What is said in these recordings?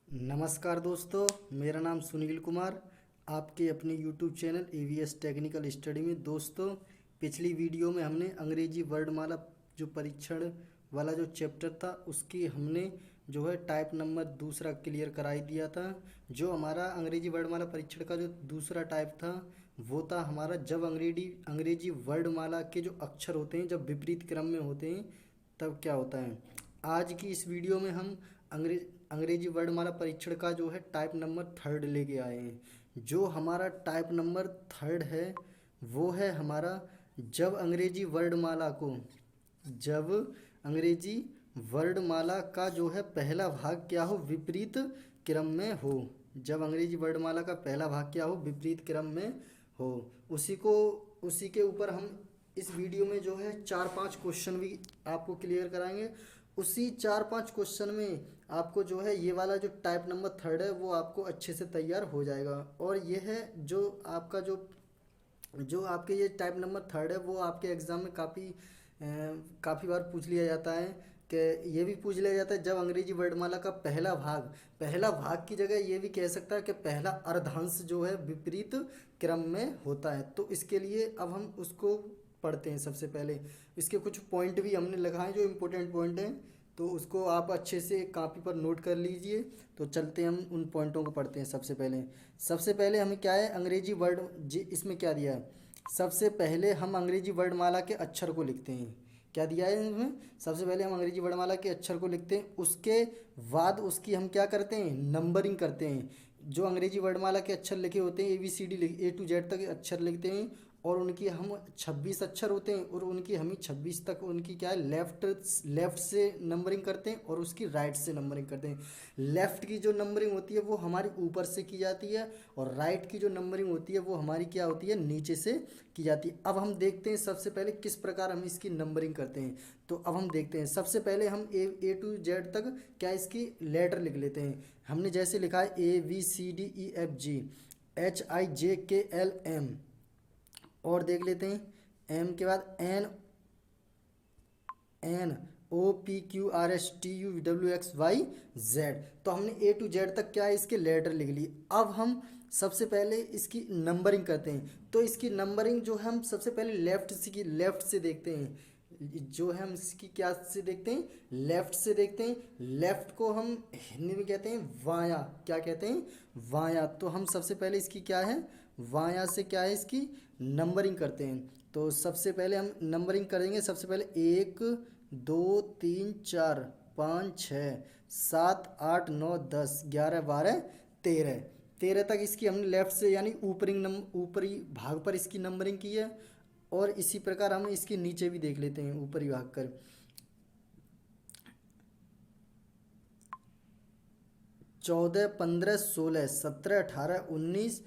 नमस्कार दोस्तों, मेरा नाम सुनील कुमार। आपके अपने YouTube channel AVS technical study में दोस्तों, पिछली वीडियो में हमने अंग्रेजी वर्णमाला जो परीक्षण वाला जो चैप्टर था उसकी हमने जो है टाइप नंबर दूसरा क्लियर कराई दिया था। जो हमारा अंग्रेजी वर्णमाला परीक्षण का जो दूसरा टाइप था वो था हमारा जब अंग्रेजी वर्णमाला के जो अक्षर होते हैं जब विपरीत क्रम में होते हैं तब क्या होता है। आज की इस वीडियो में हम अंग्रेजी वर्णमाला परीक्षण का जो है टाइप नंबर थर्ड लेके आए हैं। जो हमारा टाइप नंबर थर्ड है वो है हमारा जब अंग्रेजी वर्णमाला को जब अंग्रेजी वर्णमाला का जो है पहला भाग क्या हो, विपरीत क्रम में हो। जब अंग्रेजी वर्णमाला का पहला भाग क्या हो, विपरीत क्रम में हो। उसी के ऊपर हम इस वीडियो में जो है 4-5 क्वेश्चन भी आपको क्लियर कराएंगे। उसी 4-5 क्वेश्चन में आपको जो है ये वाला जो टाइप नंबर थर्ड है वो आपको अच्छे से तैयार हो जाएगा। और ये है जो आपका जो आपके ये टाइप नंबर थर्ड है वो आपके एग्ज़ाम में काफ़ी बार पूछ लिया जाता है कि ये भी पूछ लिया जाता है जब अंग्रेजी वर्णमाला का पहला भाग की जगह ये भी कह सकता है कि पहला अर्धांश जो है विपरीत क्रम में होता है। तो इसके लिए अब हम उसको पढ़ते हैं। सबसे पहले इसके कुछ पॉइंट भी हमने लगाए जो इम्पोर्टेंट पॉइंट हैं, तो उसको आप अच्छे से कापी पर नोट कर लीजिए। तो चलते हम उन पॉइंटों को पढ़ते हैं। सबसे पहले हमें क्या है, अंग्रेजी वर्ड जी इसमें क्या दिया है। सबसे पहले हम अंग्रेजी वर्णमाला के अक्षर को लिखते हैं। क्या दिया है इसमें, सबसे पहले हम अंग्रेजी वर्णमाला के अक्षर को लिखते हैं। उसके बाद उसकी हम क्या करते हैं, नंबरिंग करते हैं। जो अंग्रेजी वर्णमाला के अक्षर लिखे होते हैं ABCD A to Z तक अक्षर लिखते हैं और उनकी हम 26 अक्षर होते हैं और उनकी हम 26 तक उनकी क्या है लेफ़्ट से नंबरिंग करते हैं और उसकी राइट से नंबरिंग करते हैं। लेफ़्ट की जो नंबरिंग होती है वो हमारी ऊपर से की जाती है और राइट की जो नंबरिंग होती है वो हमारी क्या होती है, नीचे से की जाती है। अब हम देखते हैं सबसे पहले किस प्रकार हम इसकी नंबरिंग करते हैं। तो अब हम देखते हैं, सबसे पहले हम A to Z तक क्या इसकी लेटर लिख लेते हैं। हमने जैसे लिखा है ABCDEFGHIJKLM और देख लेते हैं एम के बाद NOPQRSTUWXYZ। तो हमने A to Z तक क्या है इसके लेटर लिख लिए। अब हम सबसे पहले इसकी नंबरिंग करते हैं। तो इसकी नंबरिंग जो है हम सबसे पहले लेफ़्ट से देखते हैं। जो है हम इसकी क्या से देखते हैं, लेफ़्ट से देखते हैं। लेफ़्ट को हम हिंदी में कहते हैं वाया। क्या कहते हैं, वाया। तो हम सबसे पहले इसकी क्या है, वाया से क्या है इसकी नंबरिंग करते हैं। तो सबसे पहले हम नंबरिंग करेंगे। सबसे पहले 1 2 3 4 5 6 7 8 9 10 11 12 13 तक इसकी हमने लेफ़्ट से यानी ऊपरी भाग पर इसकी नंबरिंग की है। और इसी प्रकार हम इसके नीचे भी देख लेते हैं ऊपरी भाग कर। 14 15 16 17 18 19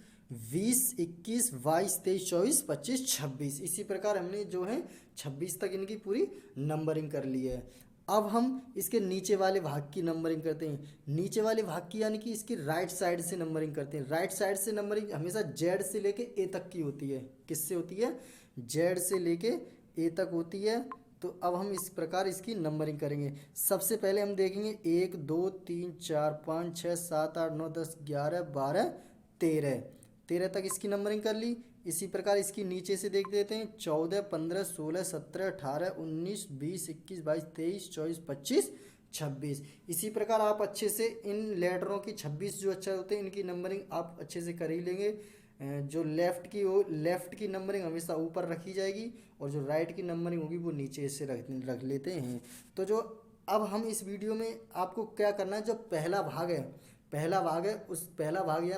20 21 22 23 24 25 26 इसी प्रकार हमने जो है 26 तक इनकी पूरी नंबरिंग कर ली है। अब हम इसके नीचे वाले भाग की नंबरिंग करते हैं। नीचे वाले भाग की यानी कि इसकी राइट साइड से नंबरिंग करते हैं। राइट साइड से नंबरिंग हमेशा जेड से लेके ए तक की होती है। किससे होती है, जेड से लेके ए तक होती है। तो अब हम इस प्रकार इसकी नंबरिंग करेंगे। सबसे पहले हम देखेंगे 1 2 3 4 5 6 7 8 9 10 11 12 13 तक इसकी नंबरिंग कर ली। इसी प्रकार इसकी नीचे से देख देते हैं 14 15 16 17 18 19 20 21 22 23 24 25 26। इसी प्रकार आप अच्छे से इन लेटरों की 26 जो अक्षर होते हैं इनकी नंबरिंग आप अच्छे से कर ही लेंगे। जो लेफ़्ट की नंबरिंग हमेशा ऊपर रखी जाएगी और जो राइट की नंबरिंग होगी वो नीचे से रख लेते हैं। तो जो अब हम इस वीडियो में आपको क्या करना है, जो पहला भाग या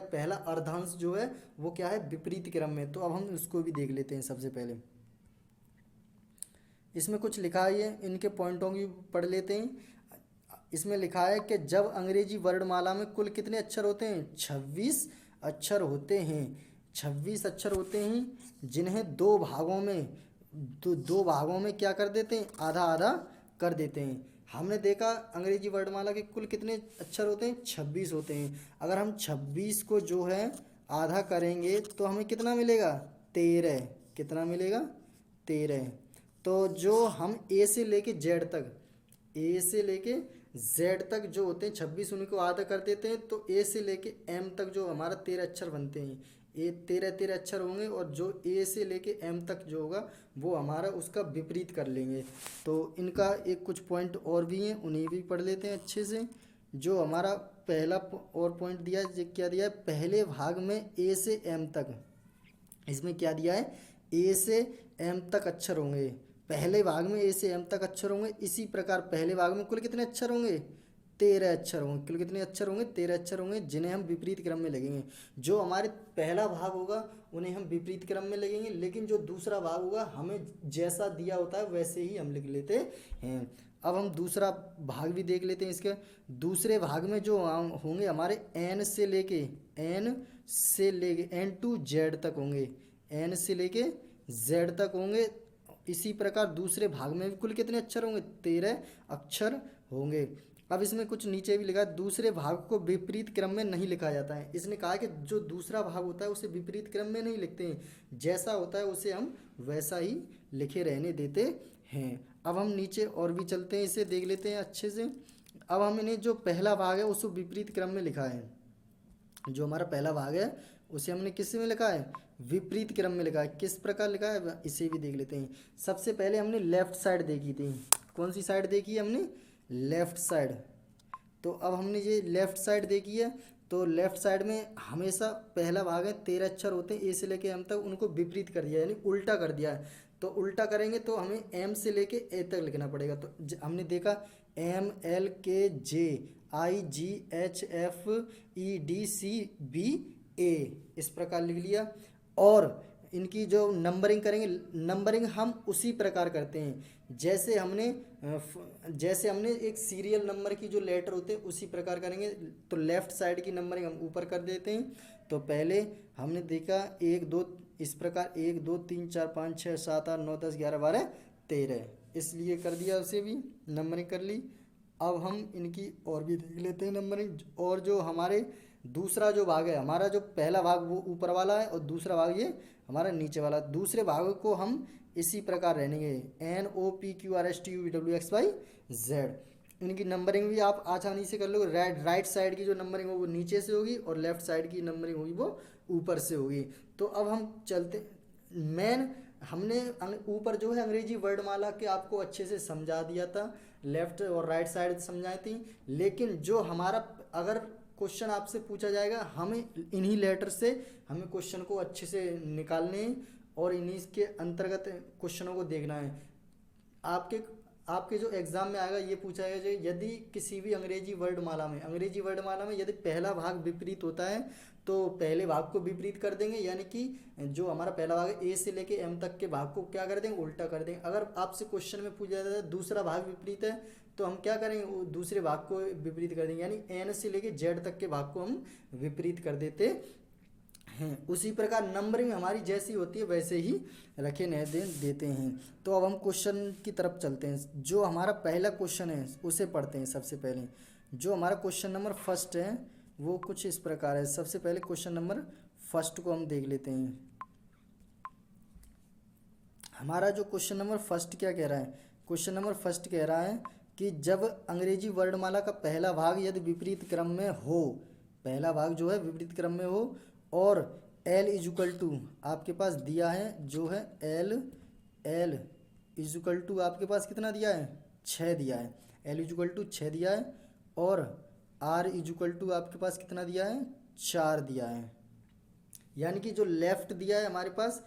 पहला अर्धांश जो है वो क्या है, विपरीत क्रम में। तो अब हम उसको भी देख लेते हैं। सबसे पहले इसमें कुछ लिखा है, इनके पॉइंटों की पढ़ लेते हैं। इसमें लिखा है कि जब अंग्रेजी वर्णमाला में कुल कितने अक्षर होते हैं, 26 अक्षर होते हैं। 26 अक्षर होते हैं जिन्हें दो भागों में क्या कर देते हैं, आधा आधा कर देते हैं। हमने देखा अंग्रेजी वर्णमाला के कुल कितने अक्षर होते हैं, 26 होते हैं। अगर हम 26 को जो है आधा करेंगे तो हमें कितना मिलेगा, 13। कितना मिलेगा, 13। तो जो हम ए से लेके जेड तक जो होते हैं 26, उन्हीं को आधा कर देते हैं। तो ए से लेके एम तक जो हमारा 13 अक्षर बनते हैं, ये 13 अक्षर होंगे। और जो ए से लेके एम तक जो होगा वो हमारा उसका विपरीत कर लेंगे। तो इनका एक कुछ पॉइंट और भी हैं, उन्हें भी पढ़ लेते हैं अच्छे से। जो हमारा पहला और पॉइंट दिया है, क्या दिया है, पहले भाग में ए से एम तक, इसमें क्या दिया है, ए से एम तक अक्षर होंगे। पहले भाग में ए से एम तक अक्षर होंगे। इसी प्रकार पहले भाग में कुल कितने अक्षर होंगे, 13 अक्षर होंगे। कुल कितने अक्षर होंगे, 13 अक्षर होंगे, जिन्हें हम विपरीत क्रम में लगेंगे। जो हमारे पहला भाग होगा उन्हें हम विपरीत क्रम में लगेंगे, लेकिन जो दूसरा भाग होगा हमें जैसा दिया होता है वैसे ही हम लिख लेते हैं। अब हम दूसरा भाग भी देख लेते हैं। इसके दूसरे भाग में जो होंगे हमारे एन से लेके एन टू जेड तक होंगे, एन से लेके जेड तक होंगे। इसी प्रकार दूसरे भाग में भी कुल कितने अक्षर होंगे, 13 अक्षर होंगे। अब इसमें कुछ नीचे भी लिखा है, दूसरे भाग को विपरीत क्रम में नहीं लिखा जाता है। इसने कहा कि जो दूसरा भाग होता है उसे विपरीत क्रम में नहीं लिखते हैं, जैसा होता है उसे हम वैसा ही लिखे रहने देते हैं। अब हम नीचे और भी चलते हैं, इसे देख लेते हैं अच्छे से। अब हमने जो पहला भाग है उसको विपरीत क्रम में लिखा है। जो हमारा पहला भाग है उसे हमने किस में लिखा है, विपरीत क्रम में लिखा है। किस प्रकार लिखा है इसे भी देख लेते हैं। सबसे पहले हमने लेफ्ट साइड देखी थी। कौन सी साइड देखी है हमने, लेफ्ट साइड। तो अब हमने ये लेफ्ट साइड देखी है। तो लेफ्ट साइड में हमेशा पहला भाग है 13 अक्षर होते हैं, ए से लेके एम तक, उनको विपरीत कर दिया यानी उल्टा कर दिया है। तो उल्टा करेंगे तो हमें एम से लेके ए तक लिखना पड़ेगा। तो हमने देखा M L K J I G H F E D C B A, इस प्रकार लिख लिया। और इनकी जो नंबरिंग करेंगे, नंबरिंग हम उसी प्रकार करते हैं जैसे हमने एक सीरियल नंबर की जो लेटर होते हैं उसी प्रकार करेंगे। तो लेफ़्ट साइड की नंबरिंग हम ऊपर कर देते हैं। तो पहले हमने देखा 1 2, इस प्रकार 1 2 3 4 5 6 7 8 9 10 11 12 13, इसलिए कर दिया, उसे भी नंबरिंग कर ली। अब हम इनकी और भी देख लेते हैं नंबरिंग। और जो हमारे दूसरा जो भाग है, हमारा जो पहला भाग वो ऊपर वाला है और दूसरा भाग ये हमारा नीचे वाला। दूसरे भाग को हम इसी प्रकार रहेंगे, N O P Q R S T U V W X Y Z. इनकी नंबरिंग भी आप आसानी से कर लो। राइट साइड की जो नंबरिंग होगी वो नीचे से होगी और लेफ्ट साइड की नंबरिंग होगी वो ऊपर से होगी। तो अब हम चलते, मेन हमने ऊपर जो है अंग्रेजी वर्णमाला के आपको अच्छे से समझा दिया था, लेफ्ट और राइट साइड समझाई थी। लेकिन जो हमारा अगर क्वेश्चन आपसे पूछा जाएगा, हमें इन्हीं लेटर से हमें क्वेश्चन को अच्छे से निकालने हैं और इन्हीं के अंतर्गत क्वेश्चनों को देखना है। आपके जो एग्जाम में आएगा ये पूछा जाएगा, यदि किसी भी अंग्रेजी वर्णमाला में यदि पहला भाग विपरीत होता है तो पहले भाग को विपरीत कर देंगे, यानी कि जो हमारा पहला भाग है ए से लेके एम तक के भाग को क्या कर देंगे, उल्टा कर देंगे। अगर आपसे क्वेश्चन में पूछा जाता है दूसरा भाग विपरीत है तो हम क्या करेंगे, वो दूसरे भाग को विपरीत कर देंगे, यानी एन से लेके जेड तक के भाग को हम विपरीत कर देते हैं। उसी प्रकार नंबरिंग हमारी जैसी होती है वैसे ही रखे न देते हैं। तो अब हम क्वेश्चन की तरफ चलते हैं। जो हमारा पहला क्वेश्चन है उसे पढ़ते हैं सबसे पहले। जो हमारा क्वेश्चन नंबर फर्स्ट है वो कुछ इस प्रकार है। सबसे पहले क्वेश्चन नंबर फर्स्ट को हम देख लेते हैं। हमारा जो क्वेश्चन नंबर फर्स्ट क्या कह रहा है, क्वेश्चन नंबर फर्स्ट कह रहा है कि जब अंग्रेजी वर्णमाला का पहला भाग यदि विपरीत क्रम में हो, पहला भाग जो है विपरीत क्रम में हो और एल इजुकल टू आपके पास दिया है जो है एल इजुकल टू आपके पास कितना दिया है, 6 दिया है। एल इजुकल टू 6 दिया है और आर इजुकल टू आपके पास कितना दिया है, 4 दिया है। यानी कि जो लेफ्ट दिया है हमारे पास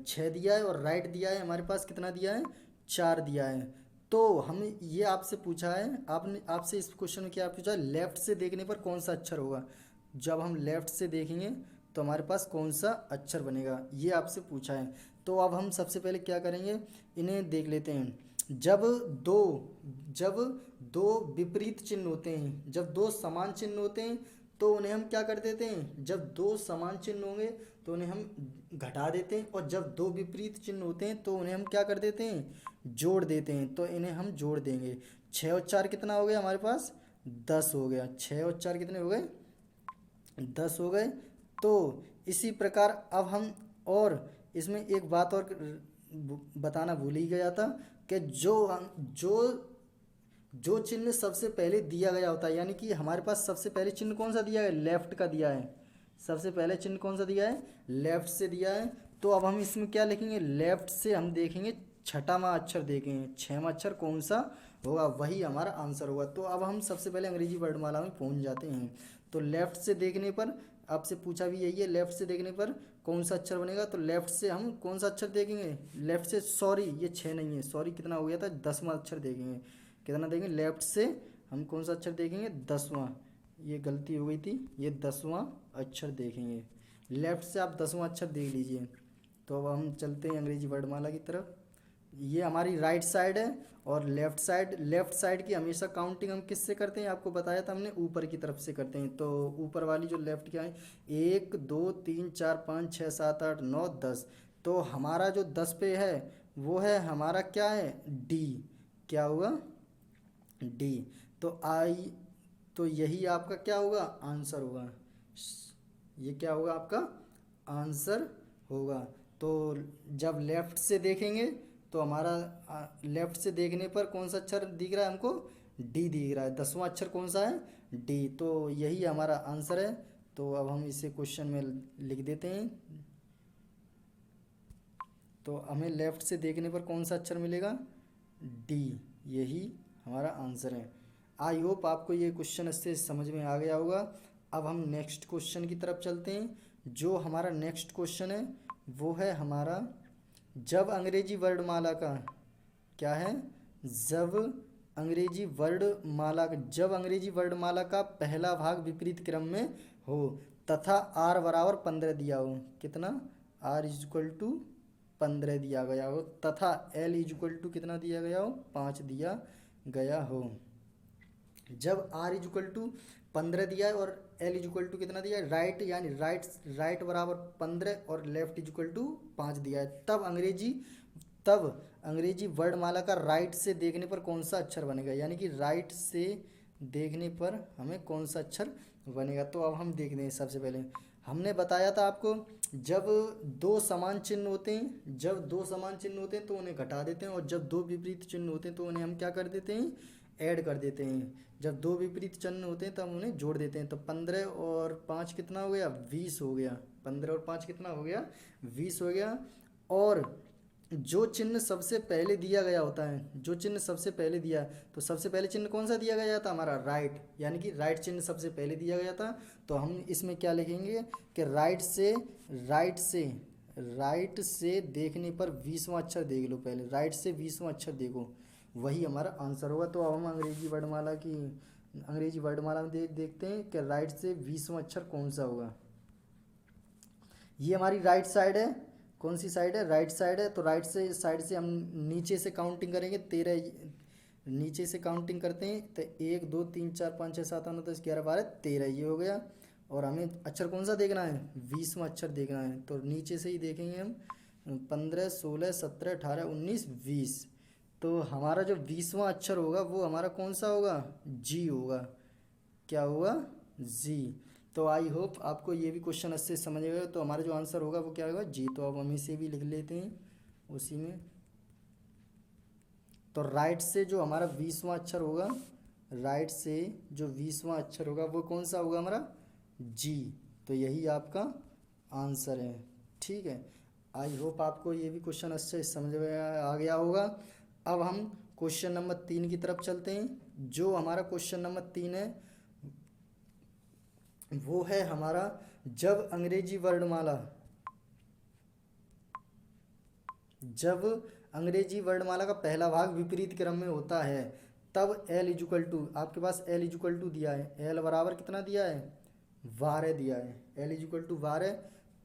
6 दिया है और राइट दिया है हमारे पास कितना दिया है, 4 दिया है। तो हम ये आपसे पूछा है, आपसे इस क्वेश्चन में क्या पूछा है, लेफ्ट से देखने पर कौन सा अक्षर होगा। जब हम लेफ्ट से देखेंगे तो हमारे पास कौन सा अक्षर बनेगा, ये आपसे पूछा है। तो अब हम सबसे पहले क्या करेंगे, इन्हें देख लेते हैं। जब दो विपरीत चिन्ह होते हैं, जब दो समान चिन्ह होते हैं तो उन्हें हम क्या कर देते हैं, जब दो समान चिन्ह होंगे तो उन्हें हम घटा देते हैं, और जब दो विपरीत चिन्ह होते हैं तो उन्हें हम क्या कर देते हैं, जोड़ देते हैं। तो इन्हें हम जोड़ देंगे। 6 और 4 कितना हो गया हमारे पास, 10 हो गया। 6 और 4 कितने हो गए, 10 हो गए। तो इसी प्रकार अब हम, और इसमें एक बात और बताना भूल ही गया था कि जो जो चिन्ह सबसे पहले दिया गया होता है, यानी कि हमारे पास सबसे पहले चिन्ह कौन सा दिया है, लेफ्ट का दिया है। सबसे पहले चिन्ह कौन सा दिया है, लेफ्ट से दिया है। तो अब हम इसमें क्या लिखेंगे, लेफ्ट से हम देखेंगे छठावां अक्षर देखेंगे, छठवां अक्षर कौन सा होगा, वही हमारा आंसर होगा। तो अब हम सबसे पहले अंग्रेजी वर्णमाला में पहुंच जाते हैं। तो लेफ्ट से देखने पर आपसे पूछा भी यही है, लेफ्ट से देखने पर कौन सा अक्षर बनेगा। तो लेफ्ट से हम कौन सा अक्षर देखेंगे, लेफ्ट से, सॉरी ये 6 नहीं है, सॉरी कितना हो गया था, 10वां अक्षर देखेंगे। कितना देखेंगे, लेफ्ट से हम कौन सा अक्षर देखेंगे, 10वां, ये गलती हो गई थी, ये 10वां अक्षर देखेंगे। लेफ्ट से आप 10वां अक्षर देख लीजिए। तो अब हम चलते हैं अंग्रेजी वर्णमाला की तरफ। ये हमारी राइट साइड है और लेफ्ट साइड की हमेशा काउंटिंग हम किससे करते हैं, आपको बताया था हमने, ऊपर की तरफ से करते हैं। तो ऊपर वाली जो लेफ्ट क्या है, 1 2 3 4 5 6 7 8 9 10। तो हमारा जो 10 पे है वो है हमारा क्या है, डी। क्या हुआ, डी। तो आई, तो यही आपका क्या होगा, आंसर होगा। ये क्या होगा, आपका आंसर होगा। तो जब लेफ्ट से देखेंगे तो हमारा लेफ्ट से देखने पर कौन सा अक्षर दिख रहा है हमको, डी दिख रहा है। 10वां अक्षर कौन सा है, डी। तो यही हमारा आंसर है। तो अब हम इसे क्वेश्चन में लिख देते हैं। तो हमें लेफ्ट से देखने पर कौन सा अक्षर मिलेगा, डी, यही हमारा आंसर है। आई होप आपको ये क्वेश्चन इससे समझ में आ गया होगा। अब हम नेक्स्ट क्वेश्चन की तरफ चलते हैं। जो हमारा नेक्स्ट क्वेश्चन है वो है हमारा, जब अंग्रेजी वर्णमाला का क्या है, जब अंग्रेजी वर्णमाला का पहला भाग विपरीत क्रम में हो तथा आर बराबर 15 दिया हो, कितना, आर इज इक्वल टू 15 दिया गया हो, तथा एल इज इक्वल टू कितना दिया गया हो, 5 दिया गया हो। जब आर इज इक्वल टू 15 दिया है और एल इज इक्वल टू कितना दिया है, राइट, यानी राइट बराबर 15 और लेफ्ट इज इक्वल टू 5 दिया है, तब अंग्रेजी वर्णमाला का राइट से देखने पर कौन सा अक्षर बनेगा, यानी कि राइट से देखने पर हमें कौन सा अक्षर बनेगा। तो अब हम देखते हैं। सबसे पहले हमने बताया था आपको, जब दो समान चिन्ह होते हैं तो उन्हें घटा देते हैं, और जब दो विपरीत चिन्ह होते हैं तो उन्हें हम क्या कर देते हैं, ऐड कर देते हैं। जब दो विपरीत चिन्ह होते हैं तो हम उन्हें जोड़ देते हैं। तो 15 और 5 कितना हो गया, 20 हो गया। 15 और 5 कितना हो गया, 20 हो गया। और जो चिन्ह सबसे पहले दिया गया होता है, जो चिन्ह सबसे पहले दिया, तो सबसे पहले चिन्ह कौन सा दिया गया था, हमारा राइट, यानी कि राइट चिन्ह सबसे पहले दिया गया था। तो हम इसमें क्या लिखेंगे कि राइट से देखने पर 20वां अक्षर देख लो, पहले राइट से 20वां अक्षर देखो, वही हमारा आंसर होगा। तो अब हम अंग्रेजी वर्णमाला में देखते हैं कि राइट से 20वां अक्षर कौन सा होगा। ये हमारी राइट साइड है, कौन सी साइड है, राइट साइड है। तो राइट से साइड से हम नीचे से काउंटिंग करेंगे, 13 नीचे से काउंटिंग करते हैं। तो 1 2 3 4 5 6 7 8 9 10 11 12 13, ये हो गया। और हमें अक्षर कौन सा देखना है, 20वां अक्षर देखना है। तो नीचे से ही देखेंगे हम, 15 16 17 18 19 20। तो हमारा जो 20वां अक्षर होगा वो हमारा कौन सा होगा, जी होगा। क्या होगा, जी। तो आई होप आपको ये भी क्वेश्चन अच्छे से समझ गए। तो हमारा जो आंसर होगा वो क्या होगा, जी। तो अब हम इसे भी लिख लेते हैं उसी में। तो राइट से जो हमारा 20वां अक्षर होगा, राइट से जो 20वां अक्षर होगा वो कौन सा होगा, हमारा जी। तो यही आपका आंसर है, ठीक है। आई होप आपको ये भी क्वेश्चन अच्छे से समझ में आ गया होगा। अब हम क्वेश्चन नंबर 3 की तरफ चलते हैं। जो हमारा क्वेश्चन नंबर 3 है वो है हमारा, जब अंग्रेजी वर्णमाला का पहला भाग विपरीत क्रम में होता है तब एल इज इक्वल टू, आपके पास एल इज इक्वल टू दिया है, एल बराबर कितना दिया है, 12 दिया है, एल इज इक्वल टू 12,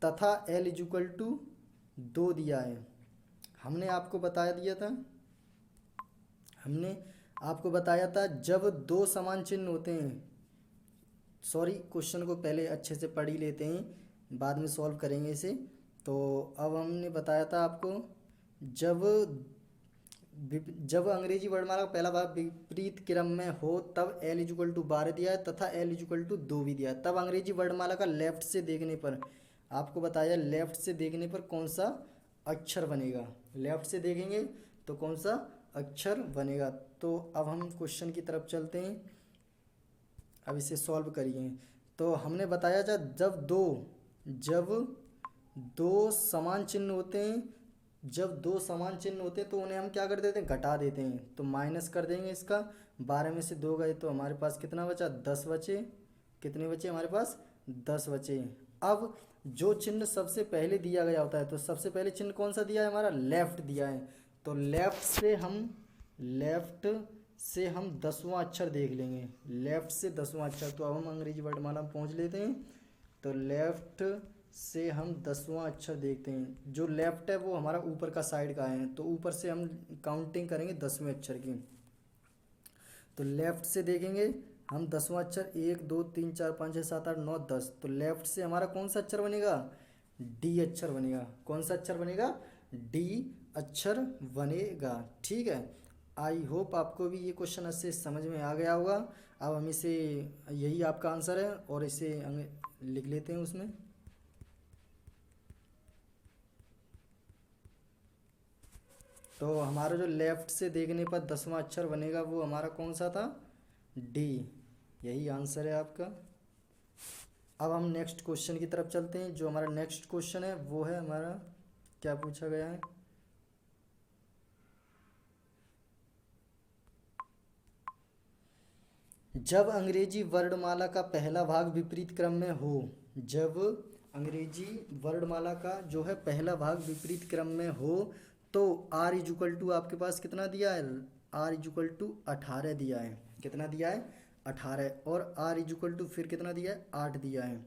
तथा एल इज इक्वल टू 2 दिया है। हमने आपको बताया था जब दो समान चिन्ह होते हैं, सॉरी क्वेश्चन को पहले अच्छे से पढ़ ही लेते हैं, बाद में सॉल्व करेंगे इसे। तो अब हमने बताया था आपको, जब अंग्रेजी वर्णमाला का पहला भाग विपरीत क्रम में हो तब एल इज इक्वल टू 12 दिया है तथा एल इज इक्वल टू 2 भी दिया है। तब अंग्रेजी वर्णमाला का लेफ्ट से देखने पर, आपको बताया लेफ्ट से देखने पर कौन सा अक्षर बनेगा, लेफ्ट से देखेंगे तो कौन सा अक्षर बनेगा। तो अब हम क्वेश्चन की तरफ चलते हैं, अब इसे सॉल्व करिए। तो हमने बताया जब दो समान चिन्ह होते हैं, जब दो समान चिन्ह होते हैं तो उन्हें हम क्या कर देते हैं, घटा देते हैं। तो माइनस कर देंगे इसका, 12 में से 2 गए तो हमारे पास कितना बचा, 10 बचे। कितने बचे हमारे पास, 10 बचे। अब जो चिन्ह सबसे पहले दिया गया होता है, तो सबसे पहले चिन्ह कौन सा दिया है, हमारा लेफ्ट दिया है। तो लेफ्ट से हम 10वां अक्षर देख लेंगे, लेफ्ट से 10वां अक्षर। तो अब हम अंग्रेजी वर्णमाला में पहुंच लेते हैं। तो लेफ्ट से हम 10वां अक्षर देखते हैं। जो लेफ्ट है वो हमारा ऊपर का साइड का है, तो ऊपर से हम काउंटिंग करेंगे 10वें अक्षर की। तो लेफ्ट से देखेंगे हम 10वां अक्षर, 1 2 3 4 5 6 7 8 9 10। तो लेफ्ट से हमारा कौन सा अक्षर बनेगा, डी अक्षर बनेगा। कौन सा अक्षर बनेगा, डी अक्षर बनेगा। ठीक है, आई होप आपको भी ये क्वेश्चन अच्छे से समझ में आ गया होगा। अब हम इसे, यही आपका आंसर है और इसे लिख लेते हैं उसमें। तो हमारा जो लेफ्ट से देखने पर 10वां अक्षर बनेगा वो हमारा कौन सा था, डी। यही आंसर है आपका। अब हम नेक्स्ट क्वेश्चन की तरफ चलते हैं। जो हमारा नेक्स्ट क्वेश्चन है वो है हमारा, क्या पूछा गया है, जब अंग्रेजी वर्णमाला का पहला भाग विपरीत क्रम में हो। जब अंग्रेजी वर्णमाला का जो है पहला भाग विपरीत क्रम में हो, तो आर इज इक्वल टू आपके पास कितना दिया है, आर इज इक्वल टू 18 दिया है। कितना दिया है, 18। और आर इज इक्वल टू फिर कितना दिया है, 8 दिया है।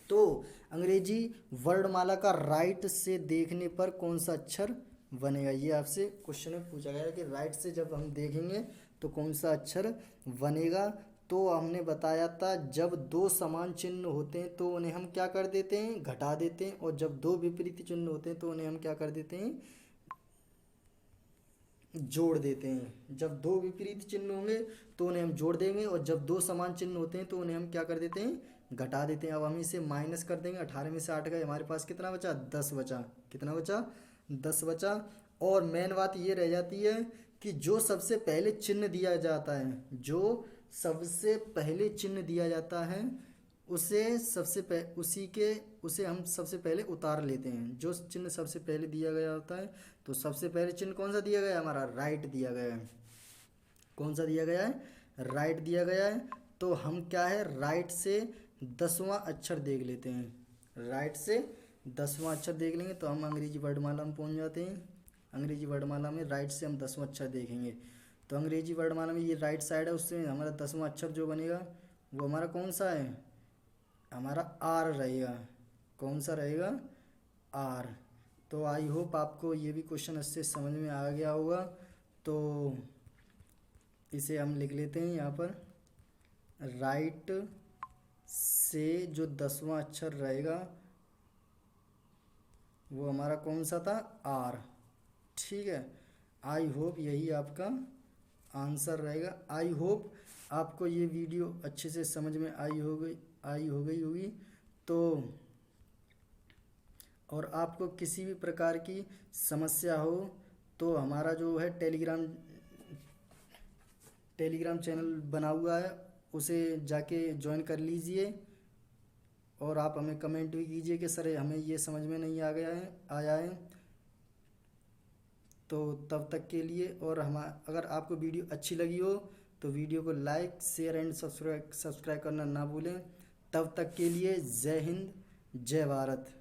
तो अंग्रेजी वर्णमाला का राइट से देखने पर कौन सा अक्षर बनेगा, ये आपसे क्वेश्चन में पूछा गया है कि राइट से जब हम देखेंगे तो कौन सा अक्षर बनेगा। तो हमने बताया था जब दो समान चिन्ह होते हैं तो उन्हें हम क्या कर देते हैं, घटा देते हैं। और जब दो विपरीत चिन्ह होते हैं तो उन्हें हम क्या कर देते हैं, जोड़ देते हैं। जब दो विपरीत चिन्ह होंगे तो उन्हें हम जोड़ देंगे, और जब दो समान चिन्ह होते हैं तो उन्हें हम क्या कर देते हैं, घटा देते हैं। अब हम इसे माइनस कर देंगे, 18 में से 8 गए, हमारे पास कितना बचा, 10 बचा। कितना बचा, 10 बचा। और मेन बात ये रह जाती है कि जो सबसे पहले चिन्ह दिया जाता है, जो सबसे पहले चिन्ह दिया जाता है उसे हम सबसे पहले उतार लेते हैं। जो चिन्ह सबसे पहले दिया गया होता है, तो सबसे पहले चिन्ह कौन सा दिया गया है, हमारा राइट दिया गया है। कौन सा दिया गया है, राइट दिया गया है। तो हम क्या है, राइट से 10वां अक्षर देख लेते हैं। राइट से 10वां अक्षर देख लेंगे तो हम अंग्रेजी वर्णमाला में पहुंच जाते हैं। अंग्रेजी वर्णमाला में राइट से हम 10वां अक्षर देखेंगे। तो अंग्रेजी वर्णमाला में ये राइट साइड है, उससे हमारा 10वां अक्षर जो बनेगा वो हमारा कौन सा है, हमारा आर रहेगा। कौन सा रहेगा, आर। तो आई होप आपको ये भी क्वेश्चन अच्छे समझ में आ गया होगा। तो इसे हम लिख लेते हैं यहाँ पर, राइट से जो 10वां अक्षर रहेगा वो हमारा कौन सा था, आर। ठीक है, आई होप यही आपका आंसर रहेगा। आई होप आपको ये वीडियो अच्छे से समझ में आई हो गई होगी। तो और आपको किसी भी प्रकार की समस्या हो तो हमारा जो है टेलीग्राम चैनल बना हुआ है, उसे जाके ज्वाइन कर लीजिए। और आप हमें कमेंट भी कीजिए कि सर हमें ये समझ में नहीं आया है। तो तब तक के लिए, और अगर आपको वीडियो अच्छी लगी हो तो वीडियो को लाइक शेयर एंड सब्सक्राइब करना ना भूलें। तब तक के लिए जय हिंद जय भारत।